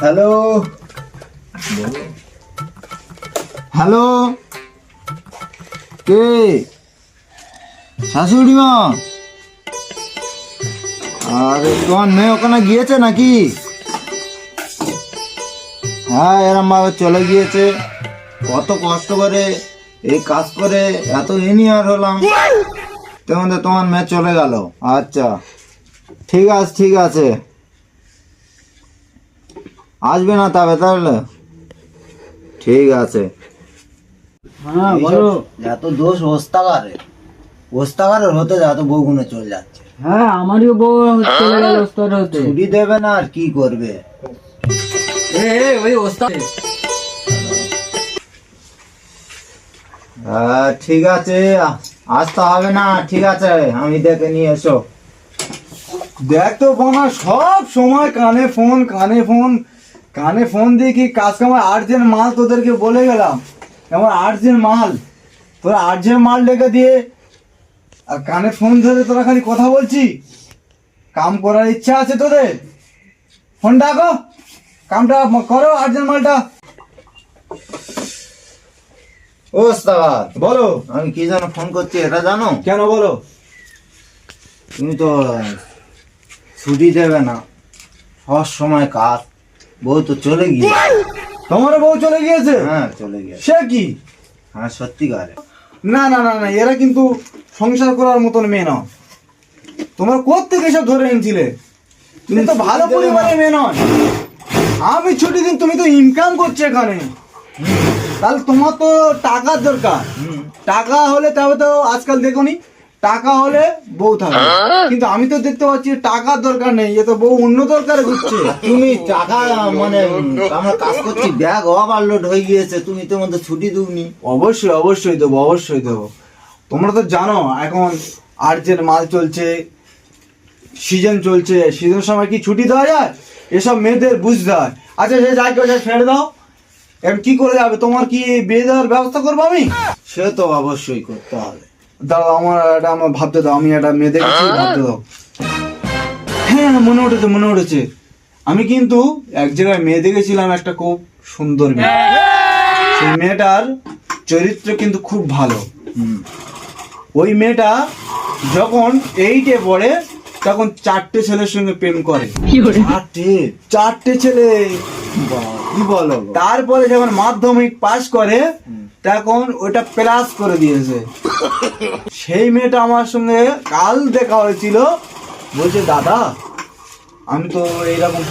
Hello hello, কে? শাশুড়ি মা? আরে তোমার মেয়ে ওখানে গিয়েছে নাকি? হ্যাঁ, এরম ভাবে চলে গিয়েছে। কত কষ্ট করে এই কাজ করে এত ইঞ্জিনিয়ার হলাম, তেমন তোমার মেয়ে চলে গেল। আচ্ছা, ঠিক আছে ঠিক আছে, আসবে না তবে তাহলে? ঠিক আছে। হ্যাঁ বলো। এত দোষ ওস্তাগারের হতে যা, এত বউ গুনে চলে যাচ্ছে। হ্যাঁ আমারও বউ চলে গেল ওস্তাদ হতে। ছুটি দেবে না আর কি করবে? ওই ওস্তাদ। ঠিক আছে, আসতে হবে না, ঠিক আছে, আমি দেখে নিয়ে এসো। দেখ তো বোনা, সব সময় কানে ফোন কানে ফোন কানে ফোন দিয়ে কি কাজ কামার আর্জেন্ট মাল তোদেরকে বলে গেলাম, এমন আর্জেন্ট মাল, তোরা আর্জেন্ট মাল ডেকে দিয়ে আর কানে ফোন ধরে তোরা খালি কথা বলছি। কাম করার ইচ্ছা আছে তোদের? ফোন ডাকো, কামটা করো, আর্জেন্ট মালটা। ও ওস্তাগার, বলো। আমি কি জন্য ফোন করছি এটা জানো? কেন বলো? তুমি তো ছুটি দেবে না, সব সময় কাজ। বউ তো চলে গিয়ে। তোমার বউ চলে গিয়েছে? হ্যাঁ চলে গিয়েছে। সে কি? হ্যাঁ সত্যিকারে। না না না না, এরা কিন্তু সংসার করার মতন মেয়ে নয়। তোমার কোত্থেকে এসব ধরে এনেছিলে? তুমি তো ভালো পরিবারের মেয়ে নয়। আমি ছুটি দিন, তুমি তো ইনকাম করছো এখানে, তাহলে তোমার তো টাকার দরকার। টাকা হলে তবে তো আজকাল দেখোনি, টাকা হলে বউ থাকে, কিন্তু আমি তো দেখতে পাচ্ছি টাকার দরকার নেই, এ তো বউ অন্য দরকারে ঘুরছে। তুমি টাকা মানে আমরা কাজ করছি, ব্যাগ ওভারলোড হয়ে গিয়েছে, তুমি তো মধ্যে ছুটি দিওনি। অবশ্যই অবশ্যই দেবো, অবশ্যই দেবো। তোমরা তো জানো এখন আর্জেন্ট মাল চলছে, সিজন চলছে, সিজন সময় কি ছুটি দেওয়া যায়? এসব মেয়েদের বুঝতে হয়। আচ্ছা সে যাই করে ছেড়ে দাও, এখন কি করে যাবে? তোমার কি বিয়ে দেওয়ার ব্যবস্থা করবো আমি? সে তো অবশ্যই করতে হবে। দাও, আমার ভাবতে দাও, আমি একটা মেয়ে দেখেছি, ভাবতে দাও। হ্যাঁ মনে উঠেছে মনে উঠেছে, আমি কিন্তু এক জায়গায় মেয়ে দেখেছিলাম, একটা খুব সুন্দর মেয়ে। সেই মেয়েটার চরিত্র কিন্তু খুব ভালো। ওই মেয়েটা যখন 8-এ পড়ে তখন 4টে ছেলের সঙ্গে প্রেম করে। চারটে ছেলে! কি বলো? তারপরে যখন মাধ্যমিক পাস করে তখন ওটা প্লাস করে দিয়েছে। সেই মেয়েটা আমার সঙ্গে কাল দেখা হয়েছিল, বলছে দাদা আমি তো এইরকম